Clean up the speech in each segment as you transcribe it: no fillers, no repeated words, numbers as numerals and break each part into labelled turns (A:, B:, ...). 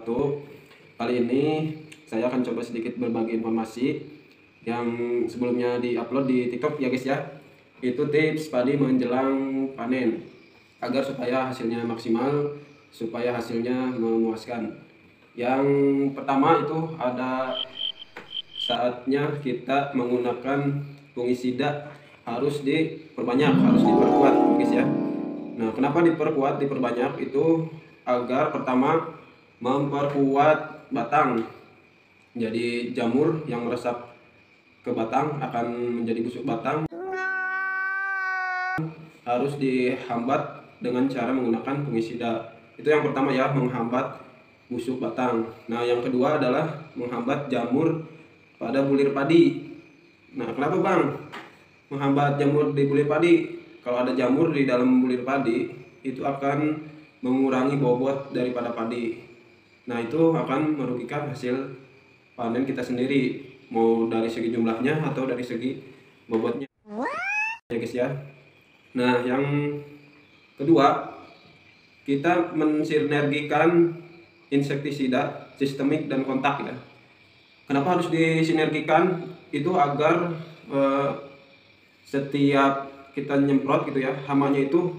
A: wabarakatuh. Kali ini saya akan coba sedikit berbagi informasi yang sebelumnya diupload di TikTok ya guys ya. Itu tips padi menjelang panen agar supaya hasilnya maksimal, supaya hasilnya memuaskan. Yang pertama itu ada saatnya kita menggunakan fungisida, harus diperbanyak, harus diperkuat guys ya. Nah, kenapa diperkuat, diperbanyak itu agar pertama memperkuat batang. Jadi jamur yang meresap ke batang akan menjadi busuk batang, harus dihambat dengan cara menggunakan fungisida. Itu yang pertama ya, menghambat busuk batang. Nah, yang kedua adalah menghambat jamur pada bulir padi. Nah, kenapa Bang menghambat jamur di bulir padi? Kalau ada jamur di dalam bulir padi, itu akan mengurangi bobot daripada padi. Nah, itu akan merugikan hasil panen kita sendiri, mau dari segi jumlahnya atau dari segi bobotnya ya guys ya. Nah, yang kedua, kita mensinergikan insektisida sistemik dan kontak ya. Kenapa harus disinergikan? Itu agar setiap kita nyemprot gitu ya, hamanya itu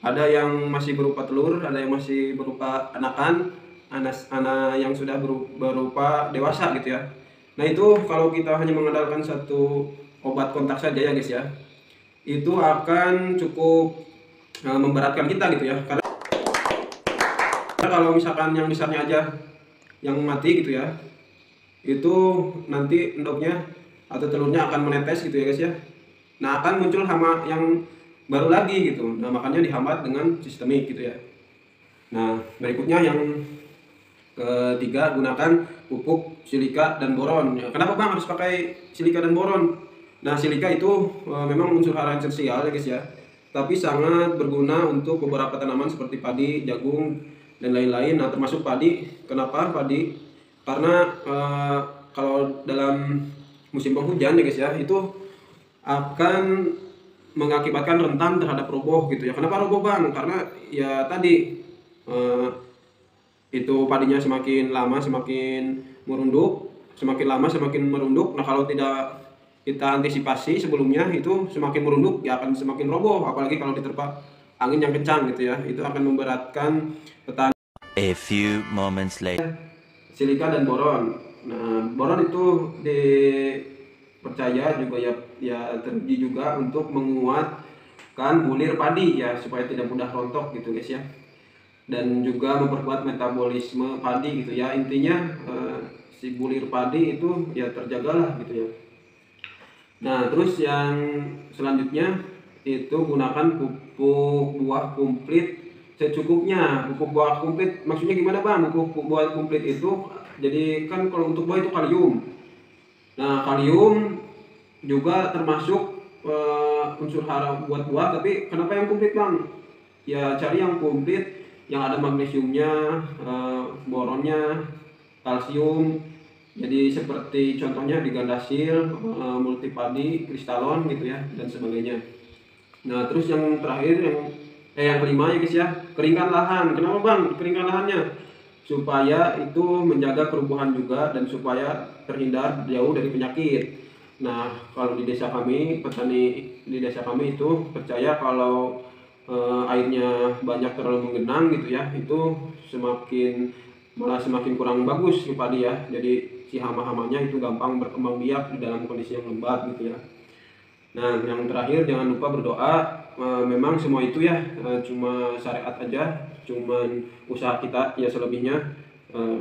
A: ada yang masih berupa telur, ada yang masih berupa anakan, anak yang sudah berupa dewasa gitu ya. Nah, itu kalau kita hanya mengandalkan satu obat kontak saja ya guys ya, itu akan cukup memberatkan kita gitu ya. Karena kalau misalkan yang besarnya aja yang mati gitu ya, itu nanti endoknya atau telurnya akan menetes gitu ya guys ya. Nah, akan muncul hama yang baru lagi gitu. Nah, makanya dihambat dengan sistemik gitu ya. Nah, berikutnya yang ketiga, gunakan pupuk silika dan boron. Ya, kenapa Bang harus pakai silika dan boron? Nah, silika itu memang unsur hara esensial ya guys ya, tapi sangat berguna untuk beberapa tanaman seperti padi, jagung, dan lain-lain. Nah, termasuk padi. Kenapa padi? Karena kalau dalam musim penghujan ya guys ya, itu akan mengakibatkan rentan terhadap roboh gitu ya. Kenapa roboh Bang? Karena ya tadi itu padinya semakin lama semakin merunduk, semakin lama semakin merunduk. Nah, kalau tidak kita antisipasi sebelumnya, itu semakin merunduk ya akan semakin roboh, apalagi kalau diterpa angin yang kencang gitu ya. Itu akan memberatkan petani.
B: A few moments later.
A: Silika dan boron. Nah, boron itu dipercaya juga ya teruji juga untuk menguatkan bulir padi ya, supaya tidak mudah rontok gitu guys ya, dan juga memperkuat metabolisme padi gitu ya. Intinya si bulir padi itu ya terjagalah gitu ya. Nah, terus yang selanjutnya itu gunakan pupuk buah kumplit secukupnya. Pupuk buah kumplit maksudnya gimana Bang? Pupuk buah kumplit itu, jadi kan kalau untuk buah itu kalium. Nah, kalium juga termasuk unsur hara buat buah, tapi kenapa yang kumplit Bang? Ya cari yang kumplit yang ada magnesiumnya, boronnya, kalsium. Jadi seperti contohnya di Gandasil, multipadi, kristalon gitu ya, dan sebagainya. Nah, terus yang terakhir yang kelima ya guys ya, keringkan lahan. Kenapa Bang keringkan lahannya? Supaya itu menjaga kerubuhan juga dan supaya terhindar jauh dari penyakit. Nah, kalau di desa kami, petani di desa kami itu percaya kalau airnya banyak terlalu menggenang gitu ya, itu malah semakin kurang bagus ke padi ya. Jadi si hama-hamanya itu gampang berkembang biak di dalam kondisi yang lembab gitu ya. Nah, yang terakhir jangan lupa berdoa. Memang semua itu ya cuma syariat aja, cuman usaha kita ya. Selebihnya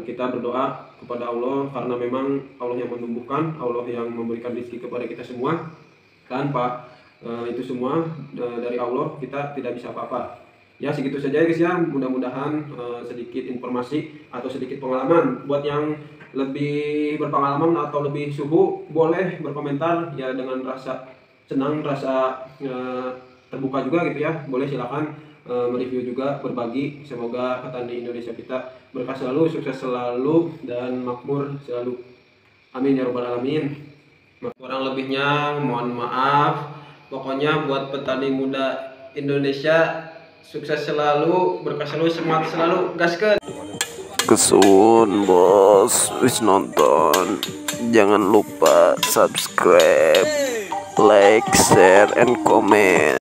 A: kita berdoa kepada Allah, karena memang Allah yang menumbuhkan, Allah yang memberikan rezeki kepada kita semua. Tanpa itu semua dari Allah, kita tidak bisa apa-apa. Ya, segitu saja guys ya. Mudah-mudahan sedikit informasi atau sedikit pengalaman. Buat yang lebih berpengalaman atau lebih suhu, boleh berkomentar ya, dengan rasa senang, rasa terbuka juga gitu ya. Boleh silakan mereview juga, berbagi. Semoga petani Indonesia kita berkah selalu, sukses selalu, dan makmur selalu. Amin ya robbal alamin. Kurang lebihnya mohon maaf. Pokoknya buat petani muda Indonesia, sukses selalu, berkah selalu, semangat selalu, gaskeun. Kesun bos wis nonton, jangan lupa subscribe, like, share, and comment.